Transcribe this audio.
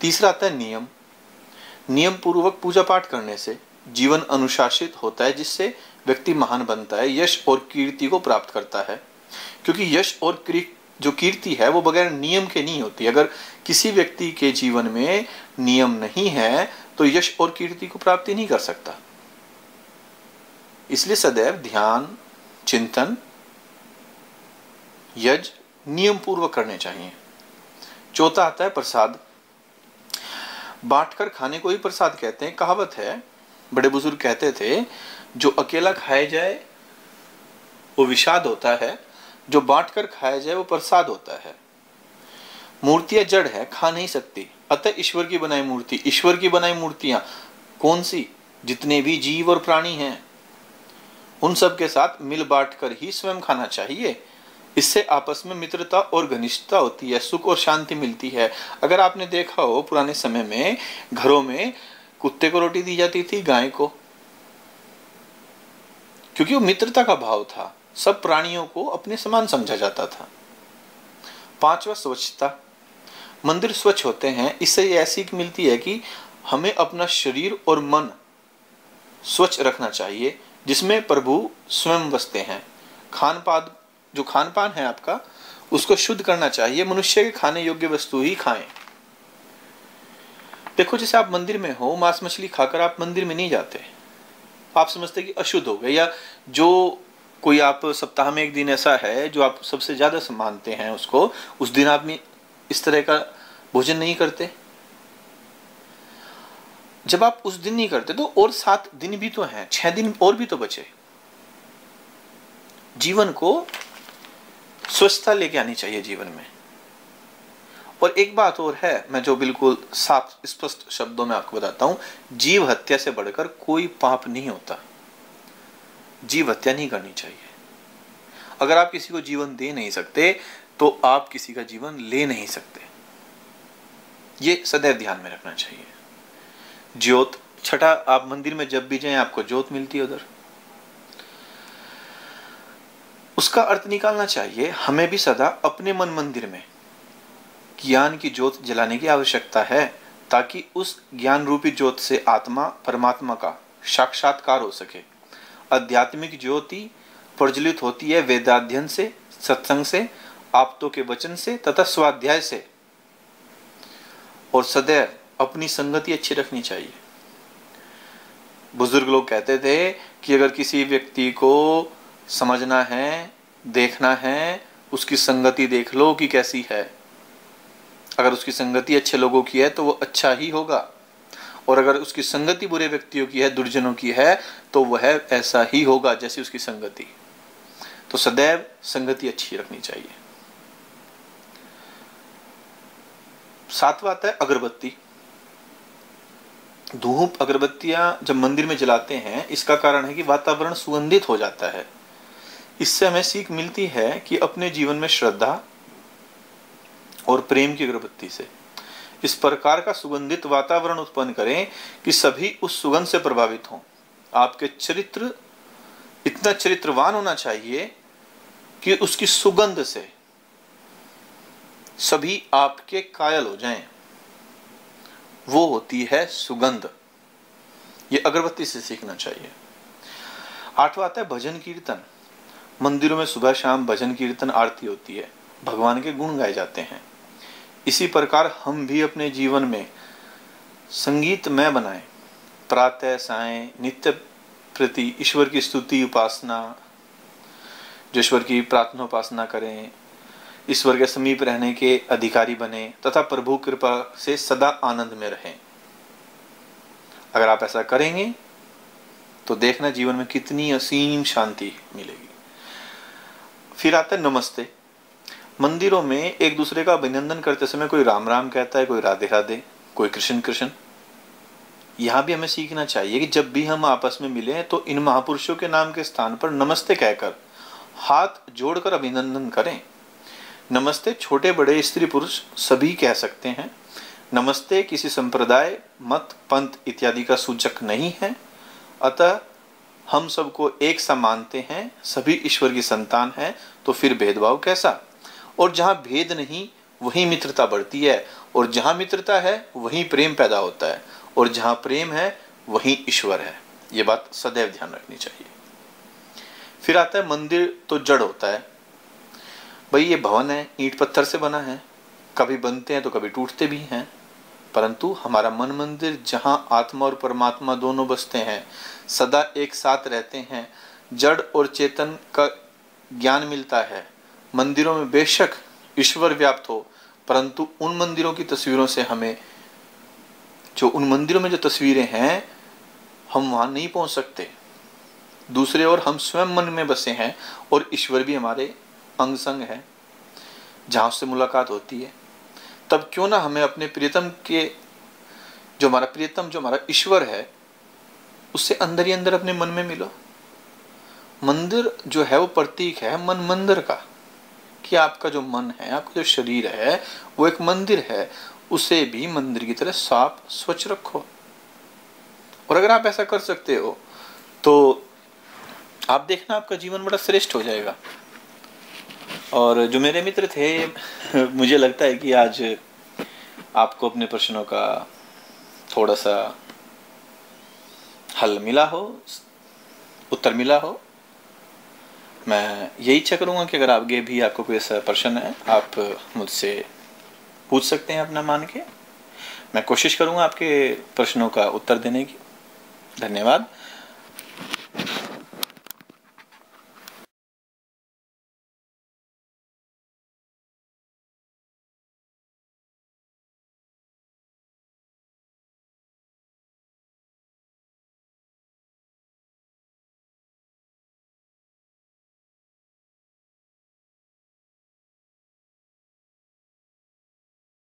तीसरा आता है नियम। नियम पूर्वक पूजा पाठ करने से जीवन अनुशासित होता है, जिससे व्यक्ति महान बनता है, यश और कीर्ति को प्राप्त करता है। क्योंकि यश और जो कीर्ति है वो बगैर नियम के नहीं होती। अगर किसी व्यक्ति के जीवन में नियम नहीं है तो यश और कीर्ति को प्राप्ति नहीं कर सकता। इसलिए सदैव ध्यान, चिंतन, यज्ञ नियम पूर्वक करने चाहिए। चौथा आता है प्रसाद। बांटकर खाने को ही प्रसाद कहते हैं। कहावत है, बड़े बुजुर्ग कहते थे, जो अकेला खाया जाए वो विषाद होता है, जो बांटकर खाया जाए वो प्रसाद होता है। मूर्तियां जड़ है, खा नहीं सकती, अतः ईश्वर की बनाई मूर्ति, ईश्वर की बनाई मूर्तियां कौन सी, जितने भी जीव और प्राणी हैं उन सब के साथ मिल बांट कर ही स्वयं खाना चाहिए। इससे आपस में मित्रता और घनिष्ठता होती है, सुख और शांति मिलती है। अगर आपने देखा हो पुराने समय में घरों में कुत्ते को रोटी दी जाती थी, गाय को, क्योंकि वो मित्रता का भाव था, सब प्राणियों को अपने समान समझा जाता था। पांचवा स्वच्छता। मंदिर स्वच्छ होते हैं, इससे यह सीख मिलती है कि हमें अपना शरीर और मन स्वच्छ रखना चाहिए, जिसमें प्रभु स्वयं बसते हैं। जो खान पान है आपका, उसको शुद्ध करना चाहिए। मनुष्य के खाने योग्य वस्तु ही खाएं। देखो, जैसे आप मंदिर में हो, मांस मछली खाकर आप मंदिर में नहीं जाते, आप समझते कि अशुद्ध हो गए, या जो कोई आप सप्ताह में एक दिन ऐसा है जो आप सबसे ज्यादा मानते हैं उसको, उस दिन आप में इस तरह का भोजन नहीं करते। जब आप उस दिन नहीं करते तो और 7 दिन भी तो हैं, 6 दिन और भी तो बचे। जीवन को स्वच्छता लेके आनी चाहिए जीवन में। और एक बात और है, मैं जो बिल्कुल साफ स्पष्ट शब्दों में आपको बताता हूं, जीव हत्या से बढ़कर कोई पाप नहीं होता। जीव हत्या नहीं करनी चाहिए। अगर आप किसी को जीवन दे नहीं सकते तो आप किसी का जीवन ले नहीं सकते। ये सदैव ध्यान में रखना चाहिए। ज्योत। छठा, आप मंदिर में जब भी जाएं आपको ज्योत मिलती है उधर, उसका अर्थ निकालना चाहिए। हमें भी सदा अपने मन मंदिर में ज्ञान की ज्योत जलाने की आवश्यकता है, ताकि उस ज्ञान रूपी ज्योत से आत्मा परमात्मा का साक्षात्कार हो सके। आध्यात्मिक ज्योति प्रज्वलित होती है वेदाध्ययन से, सत्संग से, आप्तों के वचन से तथा स्वाध्याय से। और सदैव अपनी संगति अच्छी रखनी चाहिए। बुजुर्ग लोग कहते थे कि अगर किसी व्यक्ति को समझना है, देखना है, उसकी संगति देख लो कि कैसी है। अगर उसकी संगति अच्छे लोगों की है तो वो अच्छा ही होगा, और अगर उसकी संगति बुरे व्यक्तियों की है, दुर्जनों की है, तो वह ऐसा ही होगा जैसी उसकी संगति। तो सदैव संगति अच्छी रखनी चाहिए। सातवां आता है अगरबत्ती। धूप अगरबत्तियां जब मंदिर में जलाते हैं, इसका कारण है कि वातावरण सुगंधित हो जाता है। इससे हमें सीख मिलती है कि अपने जीवन में श्रद्धा और प्रेम की अगरबत्ती से इस प्रकार का सुगंधित वातावरण उत्पन्न करें कि सभी उस सुगंध से प्रभावित हों। आपके चरित्र इतना चरित्रवान होना चाहिए कि उसकी सुगंध से सभी आपके कायल हो जाएं। वो होती है सुगंध। ये अगरबत्ती से सीखना चाहिए। आठवां आता है भजन कीर्तन। मंदिरों में सुबह शाम भजन कीर्तन आरती होती है, भगवान के गुण गाए जाते हैं। इसी प्रकार हम भी अपने जीवन में संगीतमय बनाएं। प्रातः सायं नित्य प्रति ईश्वर की स्तुति उपासना, जो ईश्वर की प्रार्थना उपासना करें, ईश्वर के समीप रहने के अधिकारी बने तथा प्रभु कृपा से सदा आनंद में रहें। अगर आप ऐसा करेंगे तो देखना जीवन में कितनी असीम शांति मिलेगी। फिर आता है नमस्ते। मंदिरों में एक दूसरे का अभिनंदन करते समय कोई राम राम कहता है, कोई राधे राधे, कोई कृष्ण कृष्ण। यहां भी हमें सीखना चाहिए कि जब भी हम आपस में मिले तो इन महापुरुषों के नाम के स्थान पर नमस्ते कहकर हाथ जोड़कर अभिनंदन करें। नमस्ते छोटे बड़े स्त्री पुरुष सभी कह सकते हैं। नमस्ते किसी संप्रदाय, मत, पंथ इत्यादि का सूचक नहीं है। अतः हम सबको एक सा मानते हैं, सभी ईश्वर की संतान हैं, तो फिर भेदभाव कैसा। और जहां भेद नहीं वहीं मित्रता बढ़ती है, और जहां मित्रता है वहीं प्रेम पैदा होता है, और जहां प्रेम है वहीं ईश्वर है। ये बात सदैव ध्यान रखनी चाहिए। फिर आता है मंदिर तो जड़ होता है। भाई ये भवन है, ईंट पत्थर से बना है, कभी बनते हैं तो कभी टूटते भी हैं, परंतु हमारा मन मंदिर जहां आत्मा और परमात्मा दोनों बसते हैं, सदा एक साथ रहते हैं, जड़ और चेतन का ज्ञान मिलता है। मंदिरों में बेशक ईश्वर व्याप्त हो, परंतु उन मंदिरों की तस्वीरों से हमें, जो उन मंदिरों में जो तस्वीरें हैं, हम वहां नहीं पहुंच सकते। दूसरे ओर हम स्वयं मन में बसे हैं, और ईश्वर भी हमारे अंग संग है, जहां उससे मुलाकात होती है। तब क्यों ना हमें अपने प्रियतम के, जो हमारा प्रियतम, जो हमारा ईश्वर है, उससे अंदर ही अंदर अपने मन में मिलो। मंदिर जो है वो प्रतीक है मन मंदिर का, कि आपका जो मन है, आपका जो शरीर है, वो एक मंदिर है। उसे भी मंदिर की तरह साफ स्वच्छ रखो। और अगर आप ऐसा कर सकते हो तो आप देखना आपका जीवन बड़ा श्रेष्ठ हो जाएगा। और जो मेरे मित्र थे, मुझे लगता है कि आज आपको अपने प्रश्नों का थोड़ा सा हल मिला हो, उत्तर मिला हो। मैं यही इच्छा करूंगा कि अगर आगे भी आपको कोई ऐसा प्रश्न है, आप मुझसे पूछ सकते हैं अपना मान के। मैं कोशिश करूंगा आपके प्रश्नों का उत्तर देने की। धन्यवाद।